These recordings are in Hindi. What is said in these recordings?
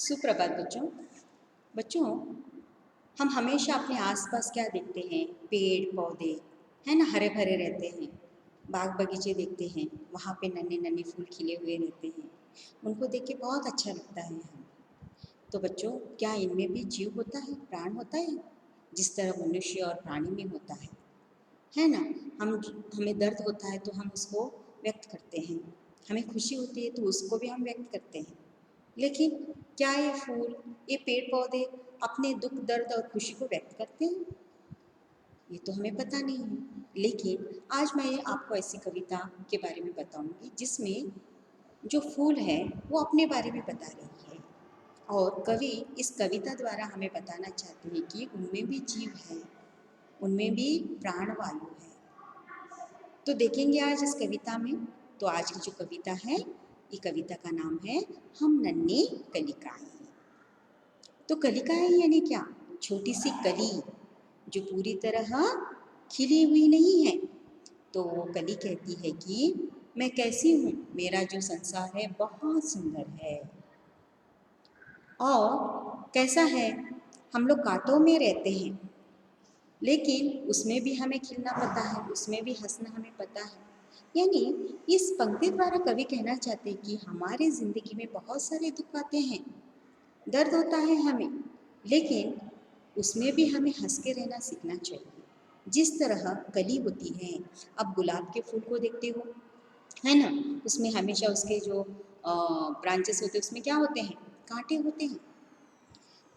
सुप्रभात बच्चों। बच्चों, हम हमेशा अपने आसपास क्या देखते हैं? पेड़ पौधे, है ना, हरे भरे रहते हैं। बाग बगीचे देखते हैं, वहाँ पे नन्हे नन्हे फूल खिले हुए रहते हैं। उनको देख के बहुत अच्छा लगता है हमें। तो बच्चों, क्या इनमें भी जीव होता है, प्राण होता है, जिस तरह मनुष्य और प्राणी में होता है ना? हम हमें दर्द होता है तो हम उसको व्यक्त करते हैं, हमें खुशी होती है तो उसको भी हम व्यक्त करते हैं। लेकिन क्या ये फूल, ये पेड़ पौधे अपने दुख दर्द और खुशी को व्यक्त करते हैं? ये तो हमें पता नहीं है। लेकिन आज मैं आपको ऐसी कविता के बारे में बताऊंगी जिसमें जो फूल है वो अपने बारे में बता रही है। और कवि इस कविता द्वारा हमें बताना चाहते हैं कि उनमें भी जीव है, उनमें भी प्राणवायु है। तो देखेंगे आज इस कविता में। तो आज की जो कविता है, ये कविता का नाम है हम नन्हे कलिकाएं। तो कलिकाएं यानी क्या? छोटी सी कली जो पूरी तरह खिली हुई नहीं है। तो वो कली कहती है कि मैं कैसी हूँ, मेरा जो संसार है बहुत सुंदर है। और कैसा है, हम लोग कांटों में रहते हैं, लेकिन उसमें भी हमें खिलना पता है, उसमें भी हंसना हमें पता है। यानी इस पंक्ति द्वारा कवि कहना चाहते हैं कि हमारी ज़िंदगी में बहुत सारे दुख आते हैं, दर्द होता है हमें, लेकिन उसमें भी हमें हंस के रहना सीखना चाहिए, जिस तरह कली होती है। अब गुलाब के फूल को देखते हो, है ना? उसमें हमेशा उसके जो ब्रांचेस होते हैं उसमें क्या होते हैं? कांटे होते हैं।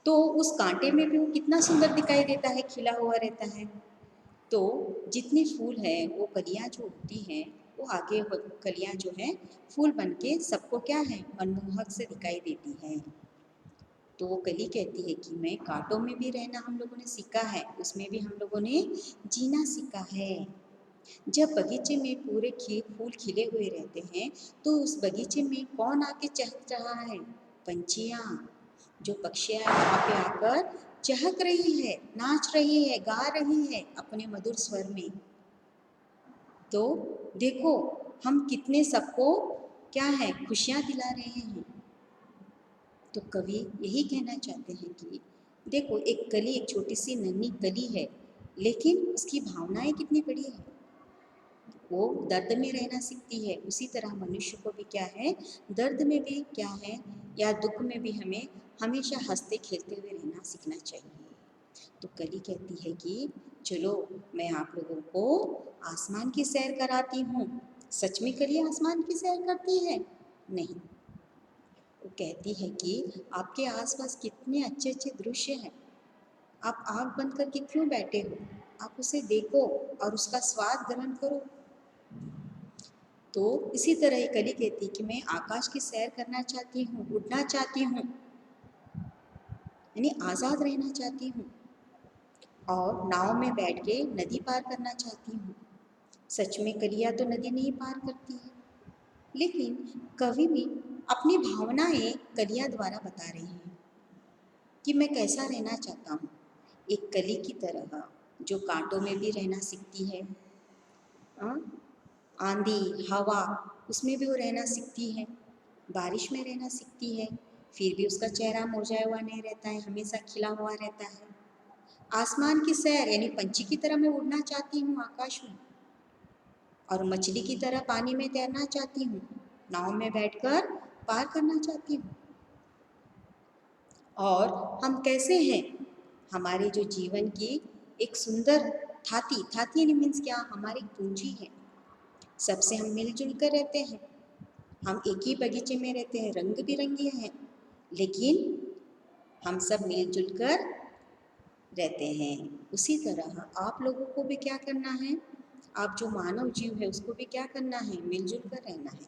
तो उस कांटे में भी वो कितना सुंदर दिखाई देता है, खिला हुआ रहता है। तो जितनी फूल है वो कलियाँ जो होती हैं, वो आगे कलियाँ जो हैं फूल बन के सबको क्या है, मनमोहक से दिखाई देती है। तो वो कली कहती है कि मैं कांटों में भी रहना हम लोगों ने सीखा है, उसमें भी हम लोगों ने जीना सीखा है। जब बगीचे में पूरे फूल खिले हुए रहते हैं तो उस बगीचे में कौन आके चहक रहा है? पंछियाँ। जो पक्षियाँ वहाँ पे आकर चहक रही है, नाच रही है, गा रही है अपने मधुर स्वर में। तो देखो, हम कितने सबको क्या है, खुशियाँ दिला रहे हैं। तो कवि यही कहना चाहते हैं कि देखो, एक कली, एक छोटी सी नन्ही कली है, लेकिन उसकी भावनाएं कितनी बड़ी है। वो दर्द में रहना सीखती है, उसी तरह मनुष्य को भी क्या है, दर्द में भी क्या है, या दुख में भी हमें हमेशा हंसते खेलते हुए रहना सीखना चाहिए। तो कली कहती है कि चलो मैं आप लोगों को आसमान की सैर कराती हूँ। सच में कली आसमान की सैर करती है? नहीं। वो कहती है कि आपके आसपास कितने अच्छे अच्छे दृश्य हैं, आप आँख बंद करके क्यों बैठे हो? आप उसे देखो और उसका स्वाद ग्रहण करो। तो इसी तरह ये कली कहती कि मैं आकाश की सैर करना चाहती हूँ, उड़ना चाहती हूँ, यानी आज़ाद रहना चाहती हूँ, और नाव में बैठ के नदी पार करना चाहती हूँ। सच में कलियाँ तो नदी नहीं पार करती है, लेकिन कवि भी अपनी भावनाएं कलियाँ द्वारा बता रहे हैं कि मैं कैसा रहना चाहता हूँ। एक कली की तरह जो कांटों में भी रहना सीखती है, हाँ? आंधी हवा, उसमें भी वो रहना सीखती है, बारिश में रहना सीखती है, फिर भी उसका चेहरा मुरझाया हुआ नहीं रहता है, हमेशा खिला हुआ रहता है। आसमान की सैर यानी पंछी की तरह मैं उड़ना चाहती हूँ आकाश में, और मछली की तरह पानी में तैरना चाहती हूँ, नाव में बैठकर पार करना चाहती हूँ। और हम कैसे हैं, हमारे जो जीवन की एक सुंदर थाती, थाती यानी मीन्स क्या, हमारी पूंजी है। सबसे हम मिलजुल कर रहते हैं, हम एक ही बगीचे में रहते हैं, रंग बिरंगे हैं, लेकिन हम सब मिलजुल कर रहते हैं। उसी तरह आप लोगों को भी क्या करना है, आप जो मानव जीव है उसको भी क्या करना है, मिलजुल कर रहना है।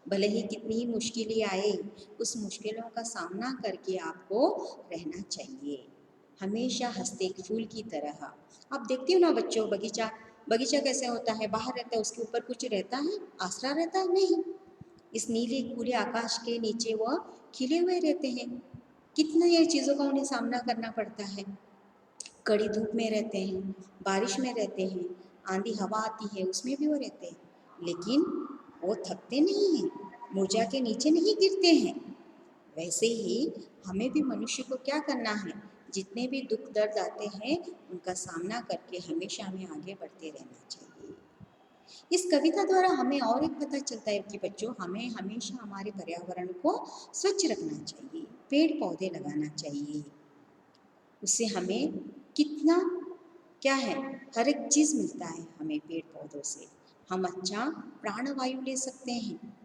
भले ही कितनी ही मुश्किलें आए, उस मुश्किलों का सामना करके आपको रहना चाहिए, हमेशा हंसते एक फूल की तरह। आप देखते हो ना बच्चों, बगीचा बगीचा कैसे होता है, बाहर रहता है, उसके ऊपर कुछ रहता है, आसरा रहता है? नहीं। इस नीले खुले आकाश के नीचे वह खिले हुए रहते हैं। कितने ये चीज़ों का उन्हें सामना करना पड़ता है। कड़ी धूप में रहते हैं, बारिश में रहते हैं, आंधी हवा आती है उसमें भी वो रहते हैं, लेकिन वो थकते नहीं हैं, मुरझा के नीचे नहीं गिरते हैं। वैसे ही हमें भी मनुष्य को क्या करना है, जितने भी दुख दर्द आते हैं उनका सामना करके हमेशा हमें आगे बढ़ते रहना चाहिए। इस कविता द्वारा हमें और एक पता चलता है कि बच्चों हमें हमेशा हमारे पर्यावरण को स्वच्छ रखना चाहिए, पेड़ पौधे लगाना चाहिए। उससे हमें कितना क्या है, हर एक चीज़ मिलता है हमें पेड़ पौधों से। हम अच्छा प्राणवायु ले सकते हैं।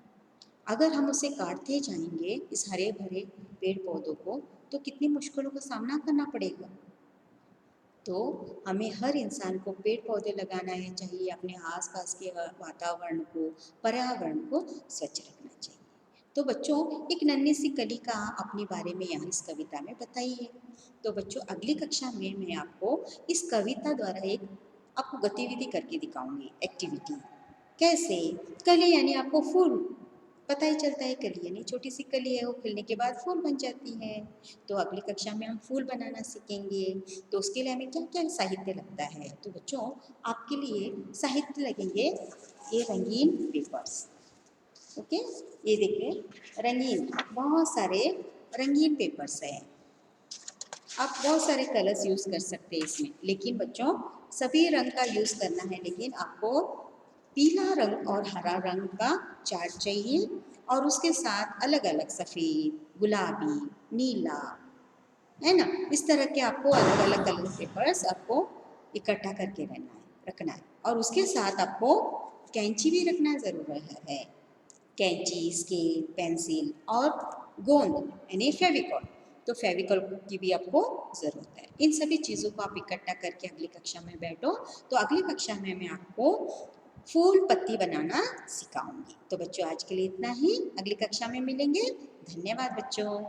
अगर हम उसे काटते जाएंगे इस हरे भरे पेड़ पौधों को, तो कितनी मुश्किलों का सामना करना पड़ेगा। तो हमें हर इंसान को पेड़ पौधे लगाना है चाहिए, अपने आसपास के वातावरण को, पर्यावरण को स्वच्छ रखना चाहिए। तो बच्चों एक नन्ही सी कली का अपने बारे में यहाँ इस कविता में बताई है। तो बच्चों अगली कक्षा में मैं आपको इस कविता द्वारा एक आपको गतिविधि करके दिखाऊंगी, एक्टिविटी। कैसे? कली यानी आपको फूल पता ही चलता है, कली यानी छोटी सी कली है, वो खिलने के बाद फूल बन जाती है। तो अगली कक्षा में हम फूल बनाना सीखेंगे। तो उसके लिए हमें क्या क्या साहित्य लगता है, तो बच्चों आपके लिए साहित्य लगेंगे ये रंगीन पेपर्स। ओके, ये देखिए रंगीन, बहुत सारे रंगीन पेपर्स हैं। आप बहुत सारे कलर्स यूज़ कर सकते हैं इसमें, लेकिन बच्चों सभी रंग का यूज़ करना है। लेकिन आपको पीला रंग और हरा रंग का चार्ट चाहिए, और उसके साथ अलग अलग सफ़ेद, गुलाबी, नीला, है ना, इस तरह के आपको अलग अलग कलर पेपर्स आपको इकट्ठा करके रखना है। और उसके साथ आपको कैंची भी रखना ज़रूर है। कैंची, स्केल, पेंसिल और गोंद यानी फेविकॉल। तो फेविकॉल की भी आपको ज़रूरत है। इन सभी चीज़ों को आप इकट्ठा करके अगली कक्षा में बैठो। तो अगली कक्षा में मैं आपको फूल पत्ती बनाना सिखाऊंगी। तो बच्चों आज के लिए इतना ही, अगली कक्षा में मिलेंगे। धन्यवाद बच्चों।